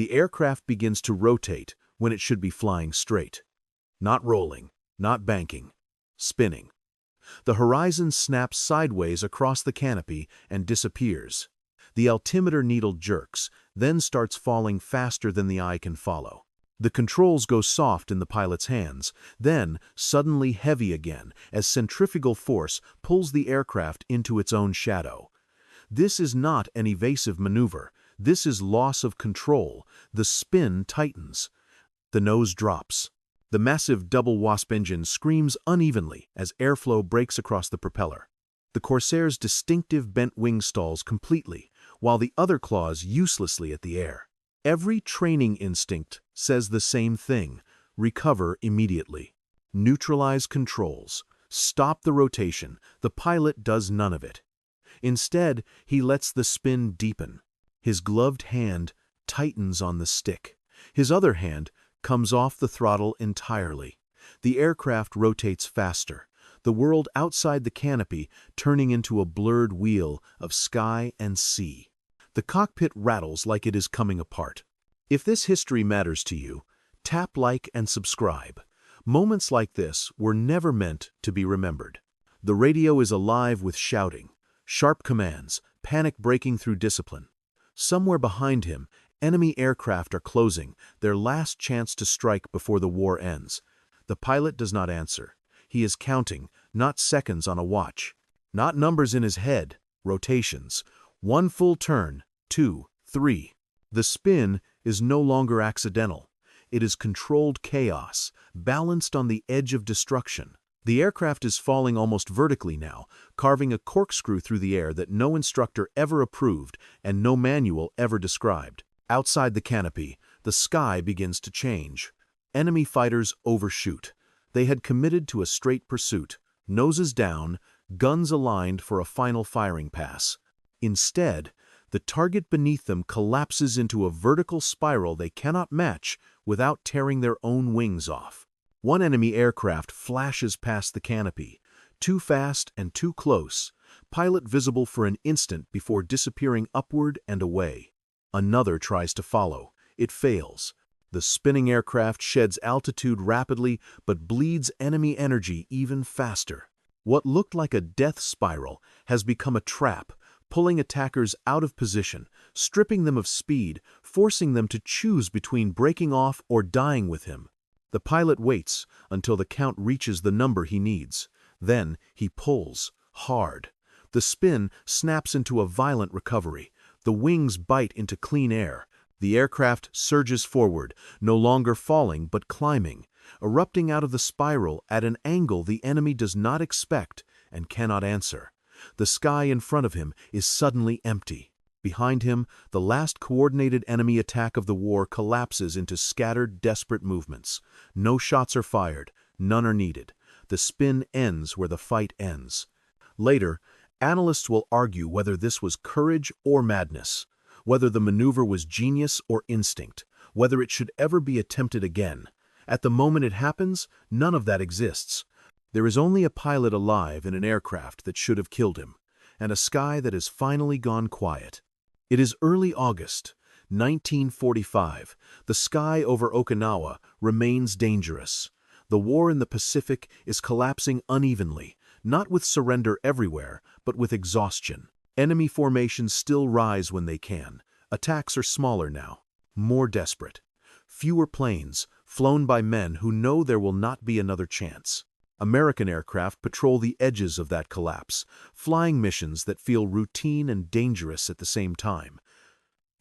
The aircraft begins to rotate when it should be flying straight. Not rolling, not banking, spinning. The horizon snaps sideways across the canopy and disappears. The altimeter needle jerks, then starts falling faster than the eye can follow. The controls go soft in the pilot's hands, then suddenly heavy again as centrifugal force pulls the aircraft into its own shadow. This is not an evasive maneuver. This is loss of control. The spin tightens. The nose drops. The massive double wasp engine screams unevenly as airflow breaks across the propeller. The Corsair's distinctive bent wing stalls completely, while the other claws uselessly at the air. Every training instinct says the same thing: recover immediately. Neutralize controls. Stop the rotation. The pilot does none of it. Instead, he lets the spin deepen. His gloved hand tightens on the stick. His other hand comes off the throttle entirely. The aircraft rotates faster, the world outside the canopy turning into a blurred wheel of sky and sea. The cockpit rattles like it is coming apart. If this history matters to you, tap like and subscribe. Moments like this were never meant to be remembered. The radio is alive with shouting, sharp commands, panic breaking through discipline. Somewhere behind him, enemy aircraft are closing, their last chance to strike before the war ends. The pilot does not answer. He is counting, not seconds on a watch, not numbers in his head, rotations. 1 full turn, 2, 3. The spin is no longer accidental. It is controlled chaos, balanced on the edge of destruction. The aircraft is falling almost vertically now, carving a corkscrew through the air that no instructor ever approved and no manual ever described. Outside the canopy, the sky begins to change. Enemy fighters overshoot. They had committed to a straight pursuit, noses down, guns aligned for a final firing pass. Instead, the target beneath them collapses into a vertical spiral they cannot match without tearing their own wings off. One enemy aircraft flashes past the canopy, too fast and too close, pilot visible for an instant before disappearing upward and away. Another tries to follow. It fails. The spinning aircraft sheds altitude rapidly but bleeds enemy energy even faster. What looked like a death spiral has become a trap, pulling attackers out of position, stripping them of speed, forcing them to choose between breaking off or dying with him. The pilot waits until the count reaches the number he needs. Then he pulls, hard. The spin snaps into a violent recovery. The wings bite into clean air. The aircraft surges forward, no longer falling but climbing, erupting out of the spiral at an angle the enemy does not expect and cannot answer. The sky in front of him is suddenly empty. Behind him, the last coordinated enemy attack of the war collapses into scattered, desperate movements. No shots are fired, none are needed. The spin ends where the fight ends. Later, analysts will argue whether this was courage or madness, whether the maneuver was genius or instinct, whether it should ever be attempted again. At the moment it happens, none of that exists. There is only a pilot alive in an aircraft that should have killed him, and a sky that has finally gone quiet. It is early August, 1945. The sky over Okinawa remains dangerous. The war in the Pacific is collapsing unevenly, not with surrender everywhere, but with exhaustion. Enemy formations still rise when they can. Attacks are smaller now, more desperate. Fewer planes, flown by men who know there will not be another chance. American aircraft patrol the edges of that collapse, flying missions that feel routine and dangerous at the same time.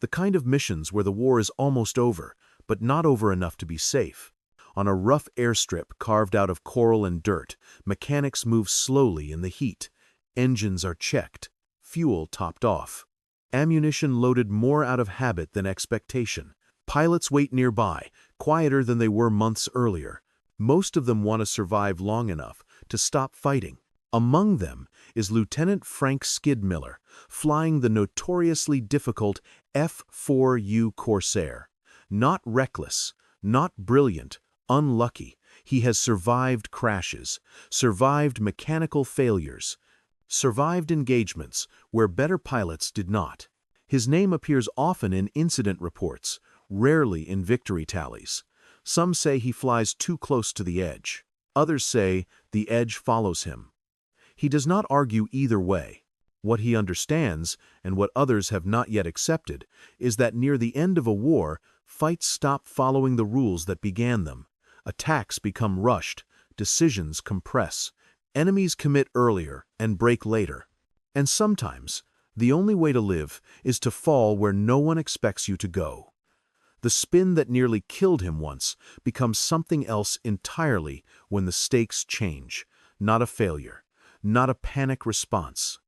The kind of missions where the war is almost over, but not over enough to be safe. On a rough airstrip carved out of coral and dirt, mechanics move slowly in the heat. Engines are checked, fuel topped off. Ammunition loaded more out of habit than expectation. Pilots wait nearby, quieter than they were months earlier. Most of them want to survive long enough to stop fighting. Among them is Lieutenant Frank Skidmiller, flying the notoriously difficult F4U Corsair. Not reckless, not brilliant, unlucky. He has survived crashes, survived mechanical failures, survived engagements where better pilots did not. His name appears often in incident reports, rarely in victory tallies. Some say he flies too close to the edge. Others say the edge follows him. He does not argue either way. What he understands, and what others have not yet accepted, is that near the end of a war, fights stop following the rules that began them. Attacks become rushed, decisions compress, enemies commit earlier and break later. And sometimes, the only way to live is to fall where no one expects you to go. The spin that nearly killed him once becomes something else entirely when the stakes change. Not a failure, not a panic response.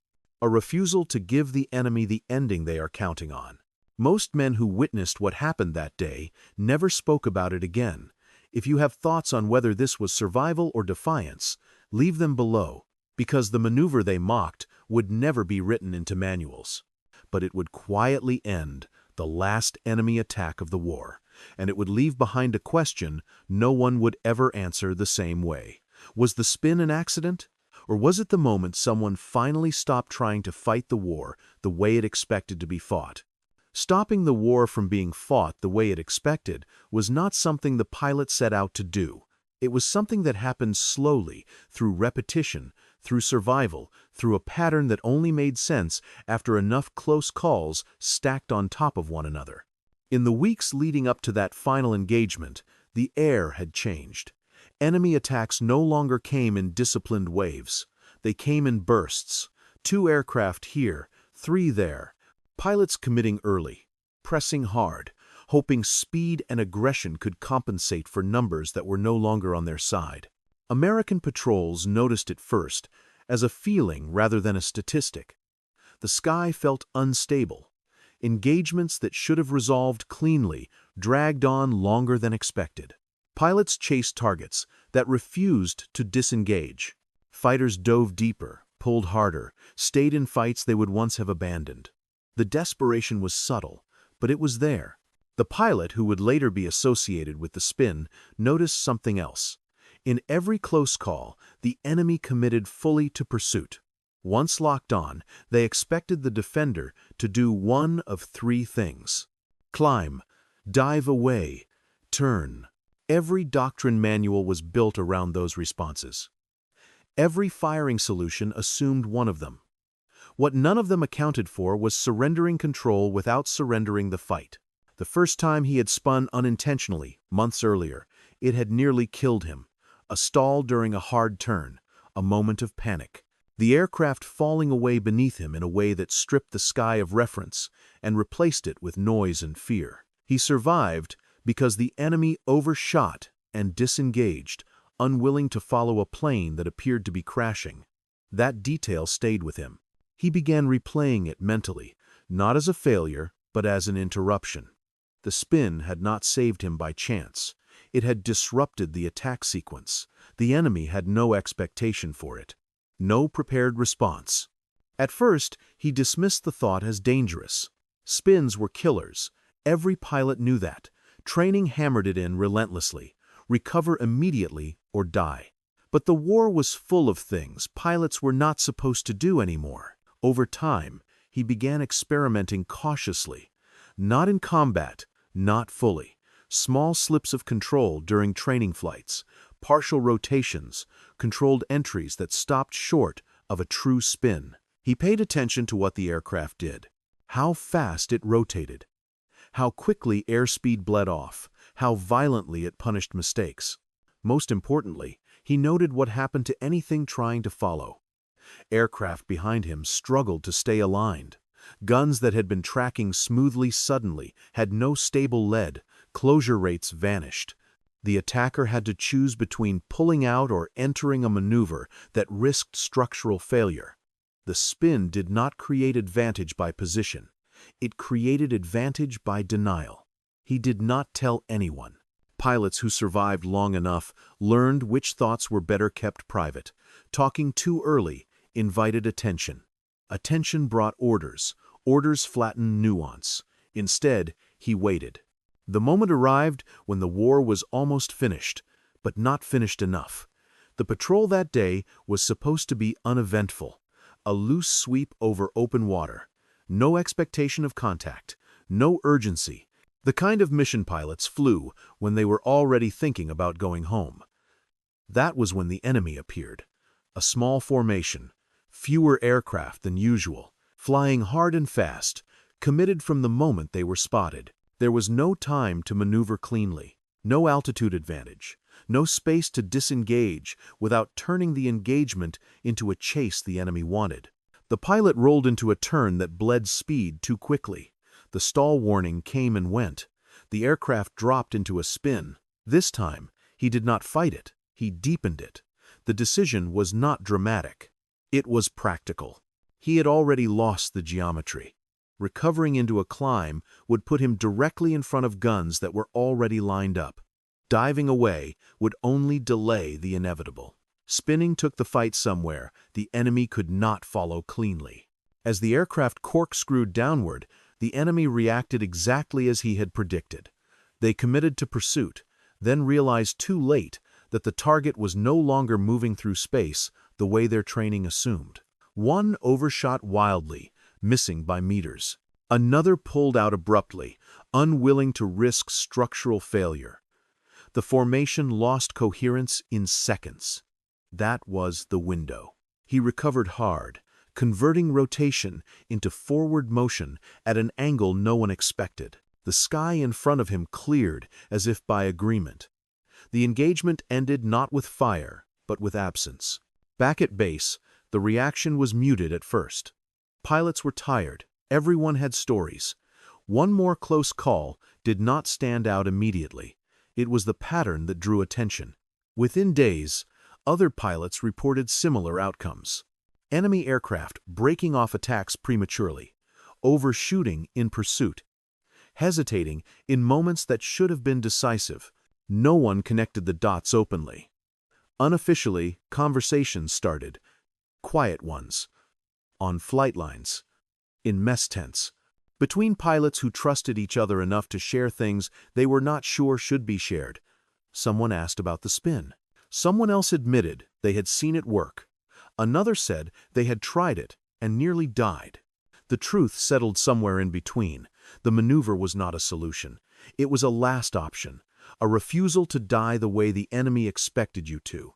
A refusal to give the enemy the ending they are counting on. Most men who witnessed what happened that day never spoke about it again. If you have thoughts on whether this was survival or defiance, leave them below, because the maneuver they mocked would never be written into manuals. But it would quietly end the last enemy attack of the war, and it would leave behind a question no one would ever answer the same way. Was the spin an accident? Or was it the moment someone finally stopped trying to fight the war the way it expected to be fought? Stopping the war from being fought the way it expected was not something the pilot set out to do. It was something that happened slowly, through repetition, through survival, through a pattern that only made sense after enough close calls stacked on top of one another. In the weeks leading up to that final engagement, the air had changed. Enemy attacks no longer came in disciplined waves. They came in bursts. 2 aircraft here, 3 there. Pilots committing early, pressing hard, hoping speed and aggression could compensate for numbers that were no longer on their side. American patrols noticed it first, as a feeling rather than a statistic. The sky felt unstable. Engagements that should have resolved cleanly dragged on longer than expected. Pilots chased targets that refused to disengage. Fighters dove deeper, pulled harder, stayed in fights they would once have abandoned. The desperation was subtle, but it was there. The pilot, who would later be associated with the spin, noticed something else. In every close call, the enemy committed fully to pursuit. Once locked on, they expected the defender to do one of 3 things: climb, dive away, turn. Every doctrine manual was built around those responses. Every firing solution assumed one of them. What none of them accounted for was surrendering control without surrendering the fight. The first time he had spun unintentionally, months earlier, it had nearly killed him. A stall during a hard turn, a moment of panic. The aircraft falling away beneath him in a way that stripped the sky of reference and replaced it with noise and fear. He survived because the enemy overshot and disengaged, unwilling to follow a plane that appeared to be crashing. That detail stayed with him. He began replaying it mentally, not as a failure, but as an interruption. The spin had not saved him by chance. It had disrupted the attack sequence. The enemy had no expectation for it. No prepared response. At first, he dismissed the thought as dangerous. Spins were killers. Every pilot knew that. Training hammered it in relentlessly. Recover immediately or die. But the war was full of things pilots were not supposed to do anymore. Over time, he began experimenting cautiously. Not in combat, not fully. Small slips of control during training flights, partial rotations, controlled entries that stopped short of a true spin. He paid attention to what the aircraft did, how fast it rotated, how quickly airspeed bled off, how violently it punished mistakes. Most importantly, he noted what happened to anything trying to follow. Aircraft behind him struggled to stay aligned. Guns that had been tracking smoothly suddenly had no stable lead. Closure rates vanished. The attacker had to choose between pulling out or entering a maneuver that risked structural failure. The spin did not create advantage by position. It created advantage by denial. He did not tell anyone. Pilots who survived long enough learned which thoughts were better kept private. Talking too early invited attention. Attention brought orders. Orders flattened nuance. Instead, he waited. The moment arrived when the war was almost finished, but not finished enough. The patrol that day was supposed to be uneventful. A loose sweep over open water. No expectation of contact. No urgency. The kind of mission pilots flew when they were already thinking about going home. That was when the enemy appeared. A small formation, fewer aircraft than usual, flying hard and fast, committed from the moment they were spotted. There was no time to maneuver cleanly, no altitude advantage, no space to disengage without turning the engagement into a chase the enemy wanted. The pilot rolled into a turn that bled speed too quickly. The stall warning came and went. The aircraft dropped into a spin. This time, he did not fight it, he deepened it. The decision was not dramatic. It was practical. He had already lost the geometry. Recovering into a climb would put him directly in front of guns that were already lined up. Diving away would only delay the inevitable. Spinning took the fight somewhere the enemy could not follow cleanly. As the aircraft corkscrewed downward, the enemy reacted exactly as he had predicted. They committed to pursuit, then realized too late that the target was no longer moving through space the way their training assumed. One overshot wildly, missing by meters. Another pulled out abruptly, unwilling to risk structural failure. The formation lost coherence in seconds. That was the window. He recovered hard, converting rotation into forward motion at an angle no one expected. The sky in front of him cleared as if by agreement. The engagement ended not with fire, but with absence. Back at base, the reaction was muted at first. Pilots were tired. Everyone had stories. One more close call did not stand out immediately. It was the pattern that drew attention. Within days, other pilots reported similar outcomes. Enemy aircraft breaking off attacks prematurely, overshooting in pursuit, hesitating in moments that should have been decisive. No one connected the dots openly. Unofficially, conversations started, quiet ones, on flight lines, in mess tents, between pilots who trusted each other enough to share things they were not sure should be shared. Someone asked about the spin. Someone else admitted they had seen it work. Another said they had tried it and nearly died. The truth settled somewhere in between. The maneuver was not a solution. It was a last option, a refusal to die the way the enemy expected you to.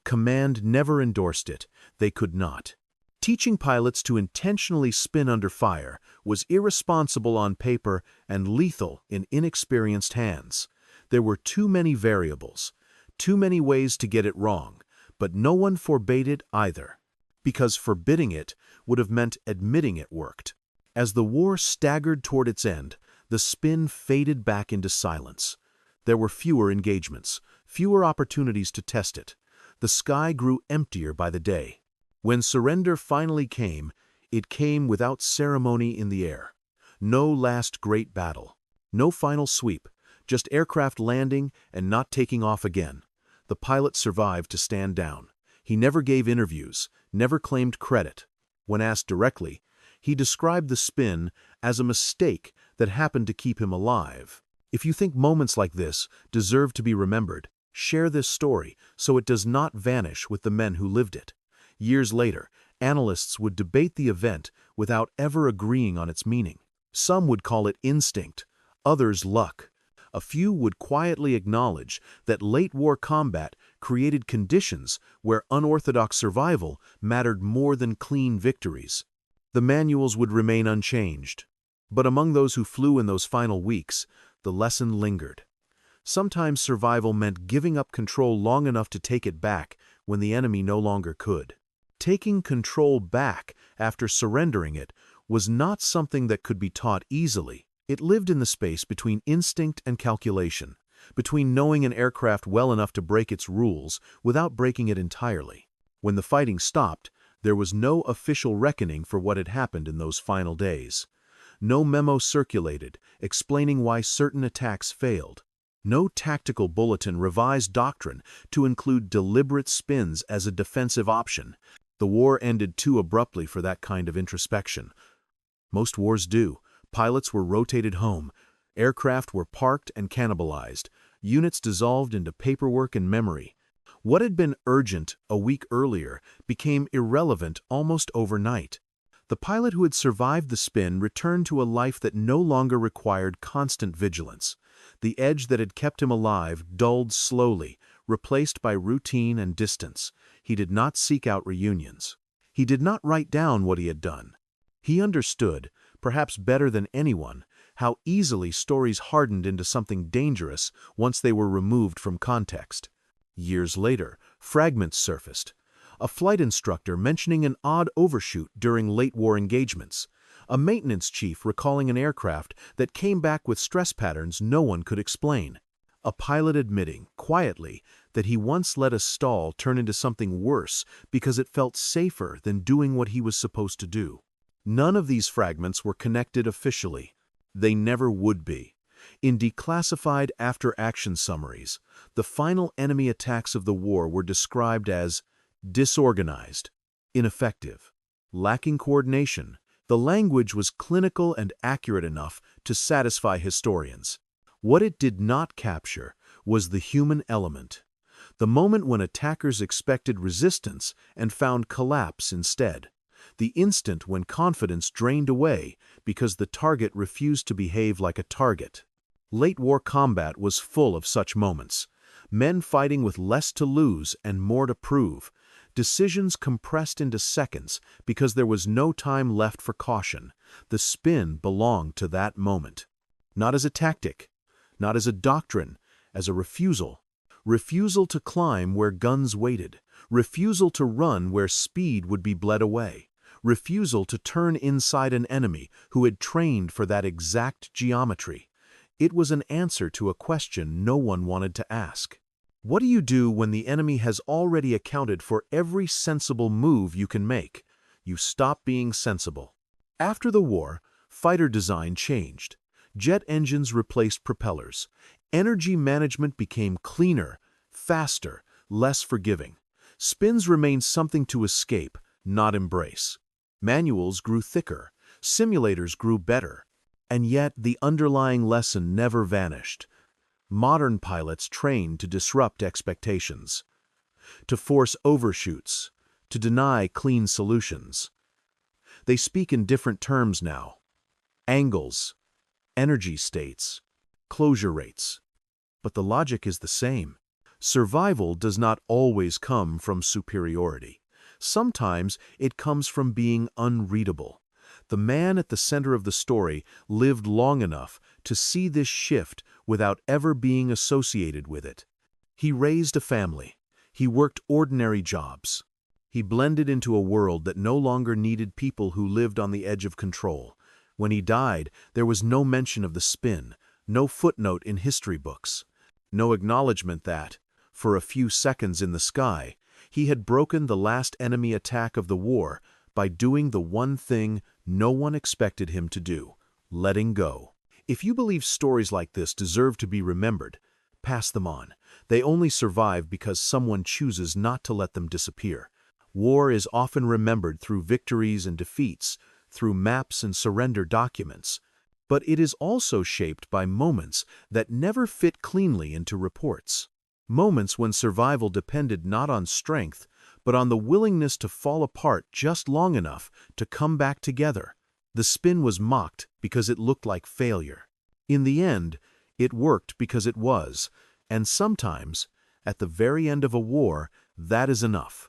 Command never endorsed it. They could not. Teaching pilots to intentionally spin under fire was irresponsible on paper and lethal in inexperienced hands. There were too many variables, too many ways to get it wrong, but no one forbade it either, because forbidding it would have meant admitting it worked. As the war staggered toward its end, the spin faded back into silence. There were fewer engagements, fewer opportunities to test it. The sky grew emptier by the day. When surrender finally came, it came without ceremony in the air. No last great battle, no final sweep, just aircraft landing and not taking off again. The pilot survived to stand down. He never gave interviews, never claimed credit. When asked directly, he described the spin as a mistake that happened to keep him alive. If you think moments like this deserve to be remembered, share this story so it does not vanish with the men who lived it. Years later, analysts would debate the event without ever agreeing on its meaning. Some would call it instinct, others luck. A few would quietly acknowledge that late-war combat created conditions where unorthodox survival mattered more than clean victories. The manuals would remain unchanged. But among those who flew in those final weeks, the lesson lingered. Sometimes survival meant giving up control long enough to take it back when the enemy no longer could. Taking control back after surrendering it was not something that could be taught easily. It lived in the space between instinct and calculation, between knowing an aircraft well enough to break its rules without breaking it entirely. When the fighting stopped, there was no official reckoning for what had happened in those final days. No memo circulated explaining why certain attacks failed. No tactical bulletin revised doctrine to include deliberate spins as a defensive option. The war ended too abruptly for that kind of introspection. Most wars do. Pilots were rotated home. Aircraft were parked and cannibalized. Units dissolved into paperwork and memory. What had been urgent a week earlier became irrelevant almost overnight. The pilot who had survived the spin returned to a life that no longer required constant vigilance. The edge that had kept him alive dulled slowly, replaced by routine and distance. He did not seek out reunions. He did not write down what he had done. He understood, perhaps better than anyone, how easily stories hardened into something dangerous once they were removed from context. Years later, fragments surfaced. A flight instructor mentioning an odd overshoot during late-war engagements. A maintenance chief recalling an aircraft that came back with stress patterns no one could explain. A pilot admitting, quietly, that he once let a stall turn into something worse because it felt safer than doing what he was supposed to do. None of these fragments were connected officially. They never would be. In declassified after-action summaries, the final enemy attacks of the war were described as disorganized, ineffective, lacking coordination. The language was clinical and accurate enough to satisfy historians. What it did not capture was the human element, the moment when attackers expected resistance and found collapse instead, the instant when confidence drained away because the target refused to behave like a target. Late war combat was full of such moments, men fighting with less to lose and more to prove, decisions compressed into seconds because there was no time left for caution. The spin belonged to that moment. Not as a tactic, not as a doctrine, as a refusal. Refusal to climb where guns waited. Refusal to run where speed would be bled away. Refusal to turn inside an enemy who had trained for that exact geometry. It was an answer to a question no one wanted to ask. What do you do when the enemy has already accounted for every sensible move you can make? You stop being sensible. After the war, fighter design changed. Jet engines replaced propellers. Energy management became cleaner, faster, less forgiving. Spins remained something to escape, not embrace. Manuals grew thicker. Simulators grew better. And yet the underlying lesson never vanished. Modern pilots train to disrupt expectations, to force overshoots, to deny clean solutions. They speak in different terms now. Angles, energy states, closure rates. But the logic is the same. Survival does not always come from superiority. Sometimes it comes from being unreadable. The man at the center of the story lived long enough to see this shift without ever being associated with it. He raised a family. He worked ordinary jobs. He blended into a world that no longer needed people who lived on the edge of control. When he died, there was no mention of the spin, no footnote in history books, no acknowledgement that, for a few seconds in the sky, he had broken the last enemy attack of the war by doing the one thing no one expected him to do, letting go. If you believe stories like this deserve to be remembered, pass them on. They only survive because someone chooses not to let them disappear. War is often remembered through victories and defeats, through maps and surrender documents. But it is also shaped by moments that never fit cleanly into reports. Moments when survival depended not on strength, but on the willingness to fall apart just long enough to come back together. The spin was mocked because it looked like failure. In the end, it worked because it was, and sometimes, at the very end of a war, that is enough.